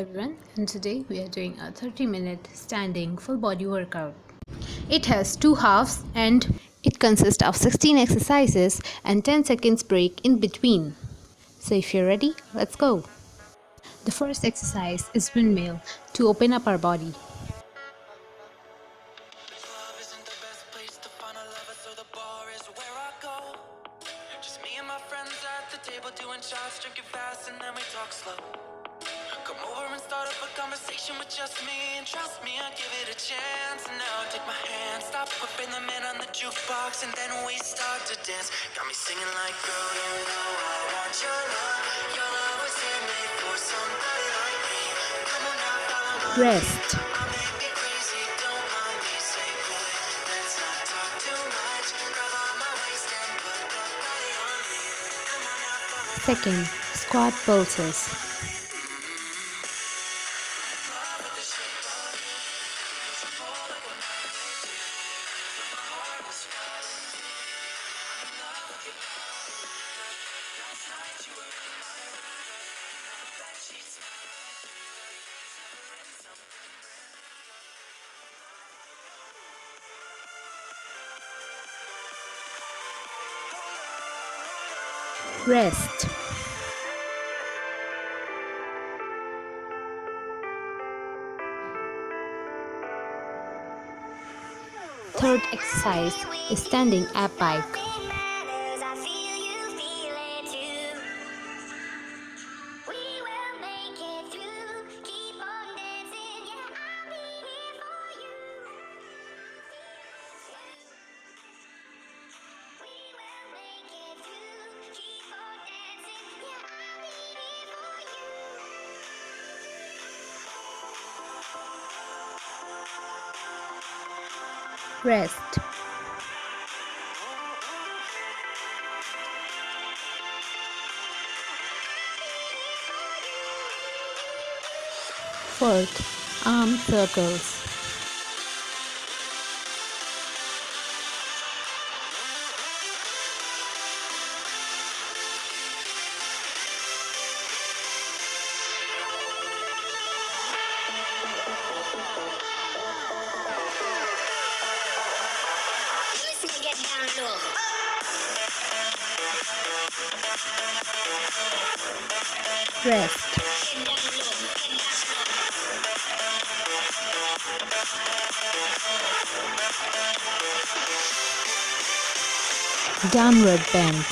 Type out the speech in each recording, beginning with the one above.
everyone, and today we are doing a 30-minute standing full body workout. It has two halves and it consists of 16 exercises and 10 seconds break in between. So if you're ready, let's go. The first exercise is windmill to open up our body. Drinking fast and then we talk slow. Come over and start up a conversation with just me. And trust me, I'll give it a chance. And now take my hand, stop whipping the man on the jukebox, and then we start to dance. Got me singing like, girl, you know I want your love. Your love was handmade for somebody like me. Come on now, follow my Rest. I may be crazy, don't mind me. Say, boy, let's not talk too much. Grab on my waist and put that body on me. Come on now, follow my Second, squat pulses. Rest. Third exercise is standing ab bike. Rest. Fourth, arm circles. Rest. Downward bend.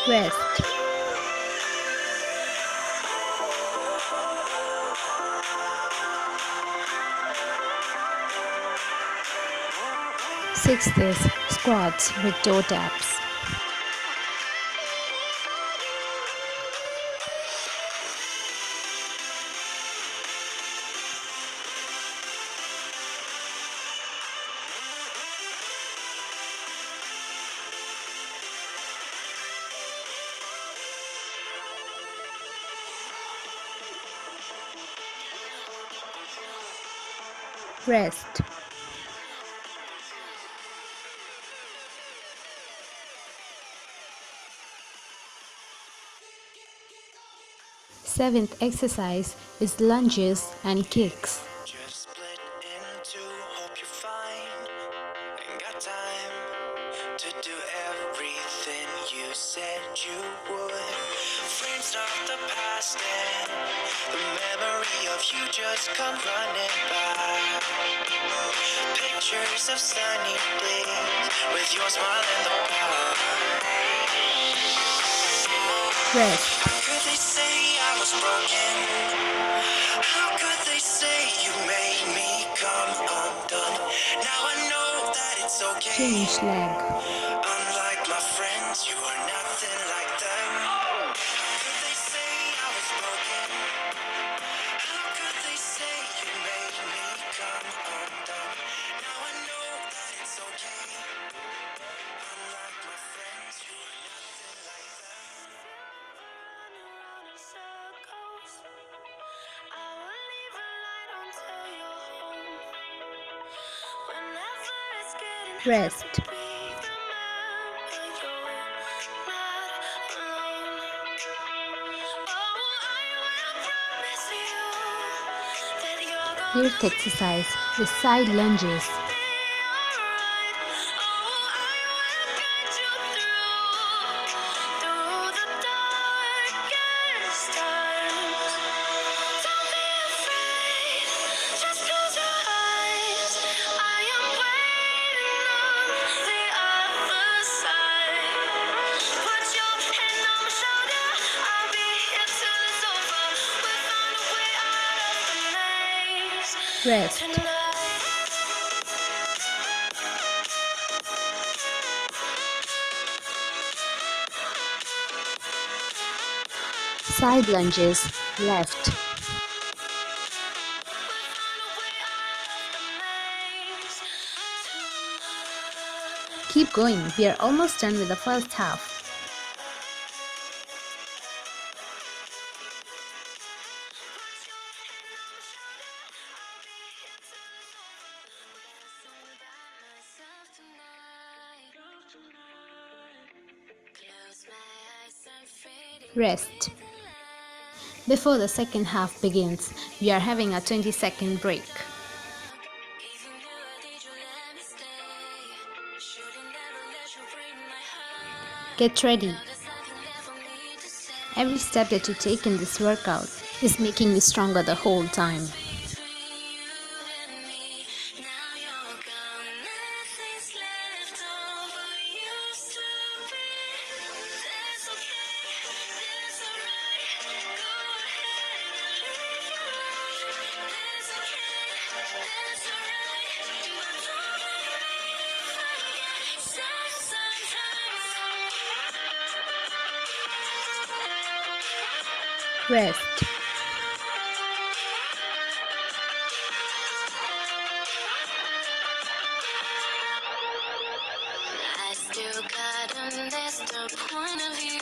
Rest. Sixth is squats with toe taps. Rest. Seventh exercise is lunges and kicks. just split in two, hope you're fine. Ain't got time to do everything you said you would. Frames of the past and the memory of you just come running by. Pictures of sunny days with your smile in the park. Rest. How could they say I was broken? How could they say you made me come undone? Now I know that it's okay. Change leg. Unlike my friends, you are nothing like them. How could they say I was broken? How could they say you made me come undone? Rest. Eighth exercise is side lunges. Rest. Side lunges, left. Keep going, we are almost done with the first half. Rest. Before the second half begins, we are having a 20-second break. Get ready. Every step that you take in this workout is making you stronger the whole time. Rest. I still gotta miss the point of view.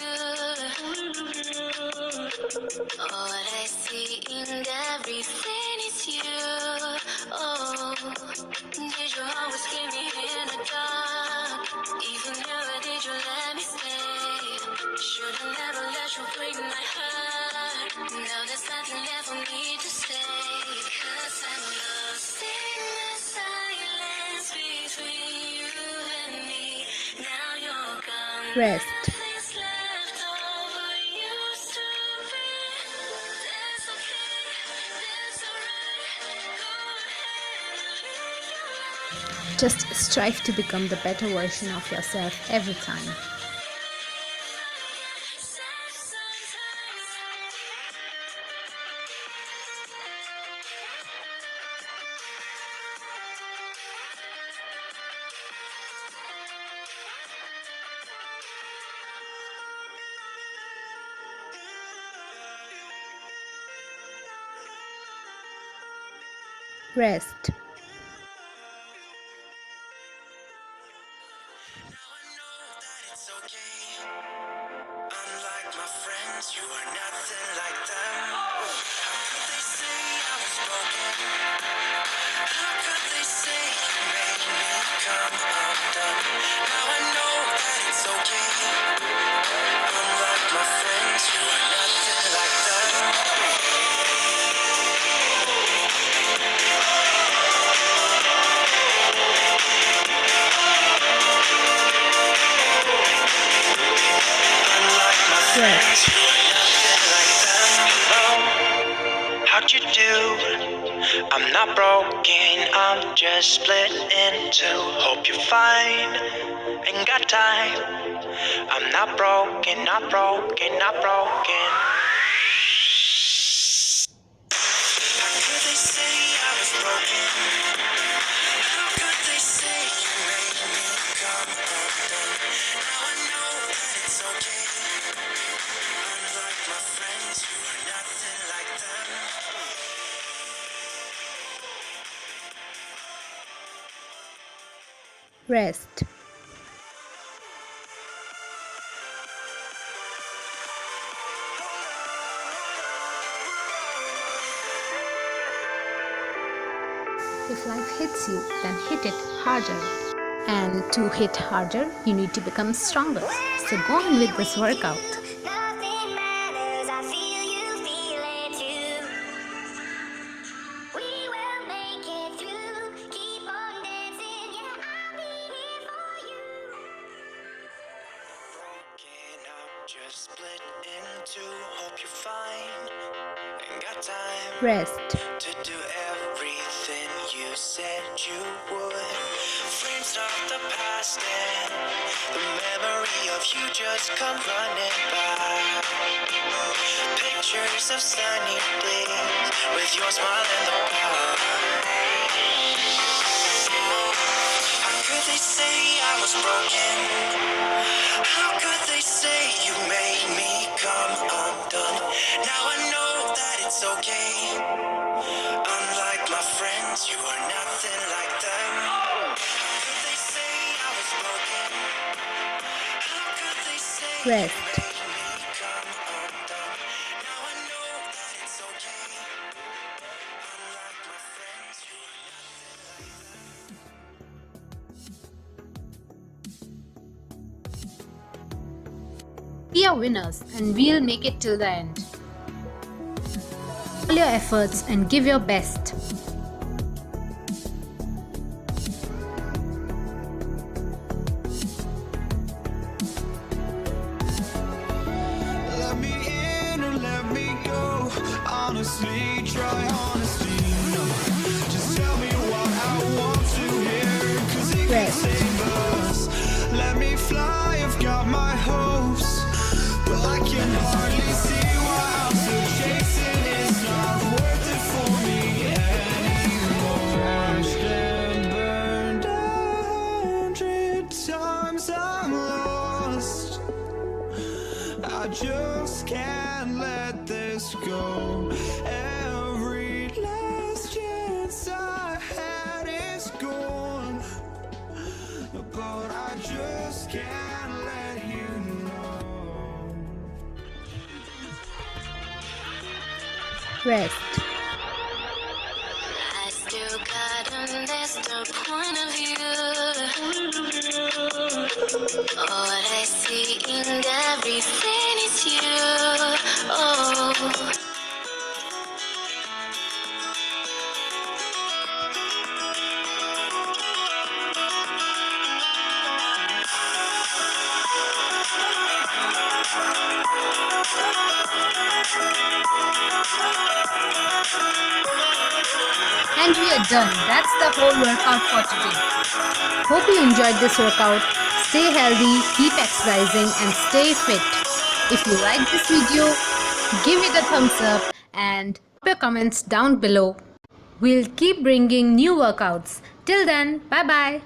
What I see in everything is you. Oh, did you always keep me in the dark? Even never did you let me stay. Should've never let you break my heart. Now there's nothing left for me to say. 'Cause I'm lost in the silence between you and me. Now you're gone. Rest. Nothing's left over used to be. That's okay, that's alright. Go ahead and live your life. Just strive to become the better version of yourself every time. Rest. It's okay. Unlike my friends, you are nothing like them. How could they say I was broken? How could they say you made me come undone? Now I know that it's okay. Unlike my friends, you are nothing like them. Unlike my friends, you are nothing like them. Hello, how'd you do? I'm not broken, I'm just split in two. Hope you're fine, ain't got time. I'm not broken, not broken, not broken. How could they say I was broken? How could they say you made me come undone? Now I know that it's okay. Unlike my friends, you are nothing like them. Rest. If life hits you, then hit it harder. And to hit harder, you need to become stronger. So go on with this workout. Nothing matters, I feel you feel it too. We will make it through. Keep on dancing, yeah, I'll be here for you. Broken up, just split in two. Hope you're fine. Ain't got time Rest. to do everything you said you would. Frames of the past and the memory of you just come running by. Pictures of sunny days with your smile in the bar. How could they say I was broken? How could they say you made me come undone? Now I know that it's okay. Unlike my friends, you are nothing like them. How could they say I was broken? How could they say you Rest. made me come undone? Now I know that it's okay. Unlike my friends, you are nothing like them. We are winners and we'll make it till the end. All your efforts and give your best. Let me in or let me go. Honestly, try honesty. No, just tell me what I want to hear. 'Cause it can Rest. save us. Let me fly, I've got my hopes. But I can hardly see why I'm still chasing. It's not worth it for me anymore. Crashed and burned 100 times, I'm lost. I just can't let this go. Every last chance I had is gone. But I just can't let you know. Rest. I still gotta miss the point of view. All I see in everything is you. Oh. And we are done. That's the whole workout for today. Hope you enjoyed this workout. Stay healthy, keep exercising and stay fit. If you like this video, give it a thumbs up and drop your comments down below. We'll keep bringing new workouts. Till then, bye bye.